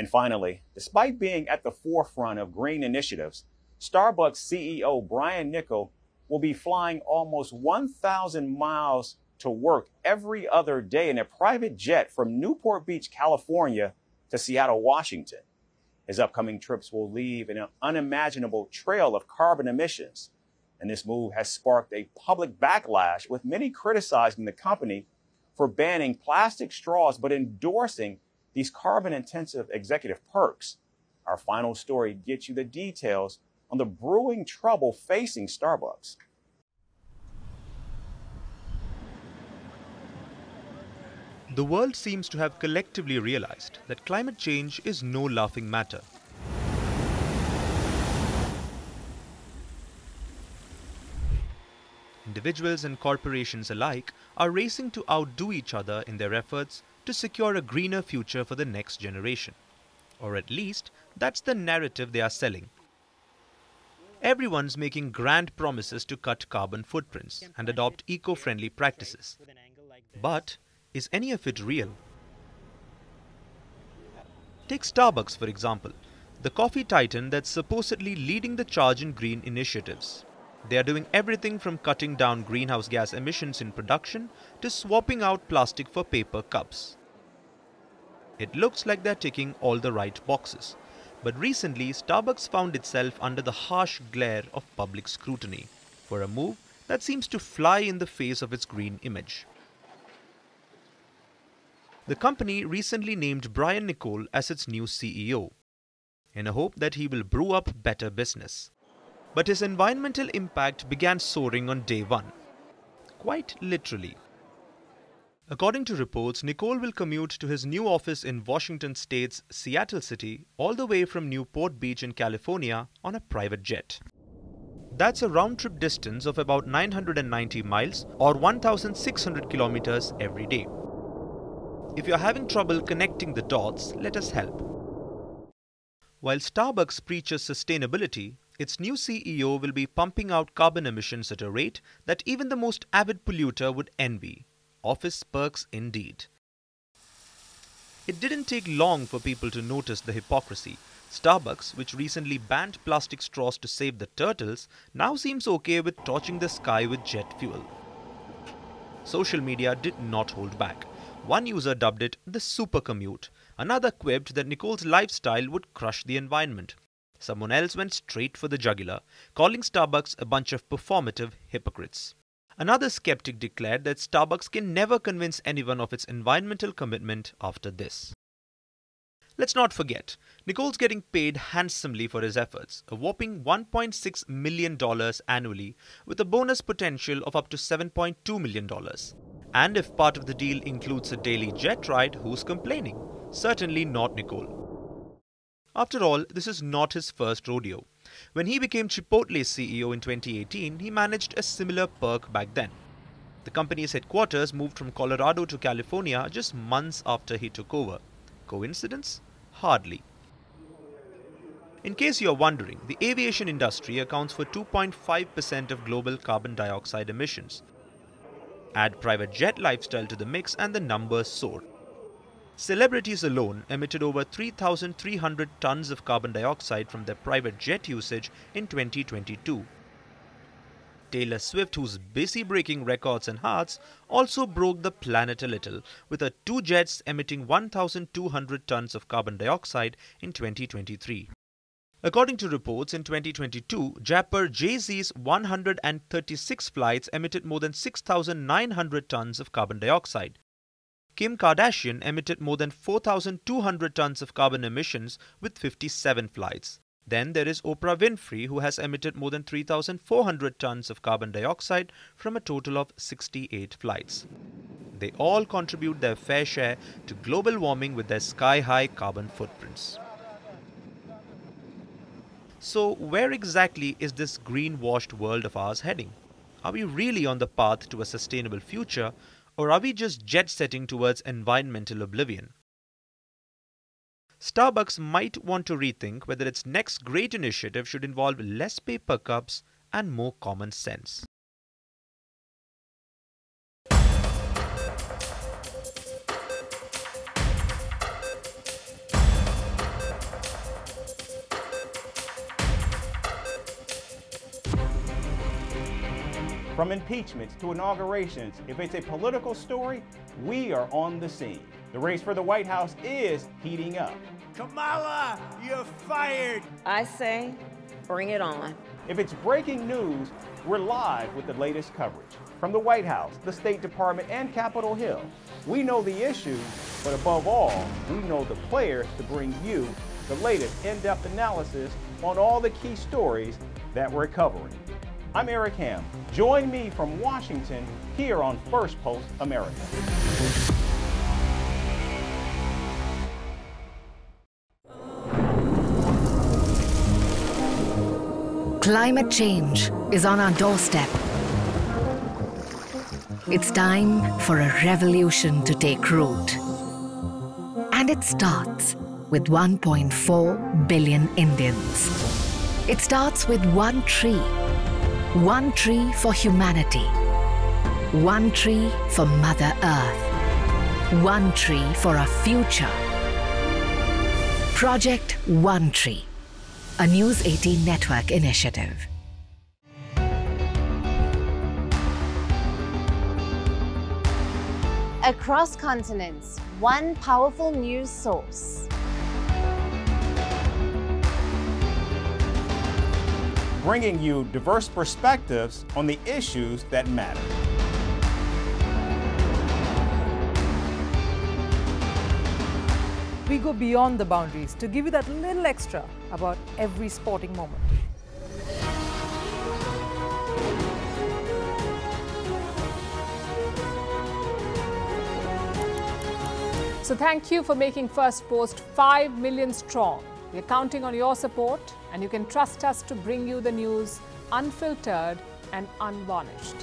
And finally, despite being at the forefront of green initiatives, Starbucks CEO Brian Niccol will be flying almost 1,000 miles to work every other day in a private jet from Newport Beach, California to Seattle, Washington. His upcoming trips will leave an unimaginable trail of carbon emissions. And this move has sparked a public backlash, with many criticizing the company for banning plastic straws but endorsing these carbon-intensive executive perks. Our final story gets you the details on the brewing trouble facing Starbucks. The world seems to have collectively realized that climate change is no laughing matter. Individuals and corporations alike are racing to outdo each other in their efforts to secure a greener future for the next generation. Or at least, that's the narrative they are selling. Everyone's making grand promises to cut carbon footprints and adopt eco-friendly practices. But is any of it real? Take Starbucks, for example, the coffee titan that's supposedly leading the charge in green initiatives. They are doing everything from cutting down greenhouse gas emissions in production to swapping out plastic for paper cups. It looks like they're ticking all the right boxes. But recently, Starbucks found itself under the harsh glare of public scrutiny for a move that seems to fly in the face of its green image. The company recently named Brian Niccol as its new CEO, in a hope that he will brew up better business. But his environmental impact began soaring on day one. Quite literally. According to reports, Niccol will commute to his new office in Washington State's Seattle City all the way from Newport Beach in California on a private jet. That's a round-trip distance of about 990 miles or 1,600 kilometers every day. If you're having trouble connecting the dots, let us help. While Starbucks preaches sustainability, its new CEO will be pumping out carbon emissions at a rate that even the most avid polluter would envy. Office perks indeed. It didn't take long for people to notice the hypocrisy. Starbucks, which recently banned plastic straws to save the turtles, now seems okay with torching the sky with jet fuel. Social media did not hold back. One user dubbed it the super commute. Another quipped that Niccol's lifestyle would crush the environment. Someone else went straight for the jugular, calling Starbucks a bunch of performative hypocrites. Another skeptic declared that Starbucks can never convince anyone of its environmental commitment after this. Let's not forget, Niccol's getting paid handsomely for his efforts, a whopping $1.6 million annually, with a bonus potential of up to $7.2 million. And if part of the deal includes a daily jet ride, who's complaining? Certainly not Niccol. After all, this is not his first rodeo. When he became Chipotle's CEO in 2018, he managed a similar perk back then. The company's headquarters moved from Colorado to California just months after he took over. Coincidence? Hardly. In case you're wondering, the aviation industry accounts for 2.5% of global carbon dioxide emissions. Add private jet lifestyle to the mix and the numbers soar. Celebrities alone emitted over 3,300 tons of carbon dioxide from their private jet usage in 2022. Taylor Swift, who's busy breaking records and hearts, also broke the planet a little, with her two jets emitting 1,200 tons of carbon dioxide in 2023. According to reports, in 2022, Japper Jay-Z's 136 flights emitted more than 6,900 tons of carbon dioxide. Kim Kardashian emitted more than 4,200 tons of carbon emissions with 57 flights. Then there is Oprah Winfrey, who has emitted more than 3,400 tons of carbon dioxide from a total of 68 flights. They all contribute their fair share to global warming with their sky-high carbon footprints. So where exactly is this green-washed world of ours heading? Are we really on the path to a sustainable future, or are we just jet-setting towards environmental oblivion? Starbucks might want to rethink whether its next great initiative should involve less paper cups and more common sense. From impeachments to inaugurations, if it's a political story, we are on the scene. The race for the White House is heating up. Kamala, you're fired! I say, bring it on. If it's breaking news, we're live with the latest coverage. From the White House, the State Department, and Capitol Hill, we know the issues, but above all, we know the players to bring you the latest in-depth analysis on all the key stories that we're covering. I'm Eric Ham. Join me from Washington here on Firstpost America. Climate change is on our doorstep. It's time for a revolution to take root. And it starts with 1.4 billion Indians. It starts with one tree for humanity, one tree for Mother Earth, one tree for our future. Project One Tree, a News 18 network initiative. Across continents, one powerful news source. Bringing you diverse perspectives on the issues that matter. We go beyond the boundaries to give you that little extra about every sporting moment. So thank you for making Firstpost 5 million strong. We're counting on your support, and you can trust us to bring you the news unfiltered and unvarnished.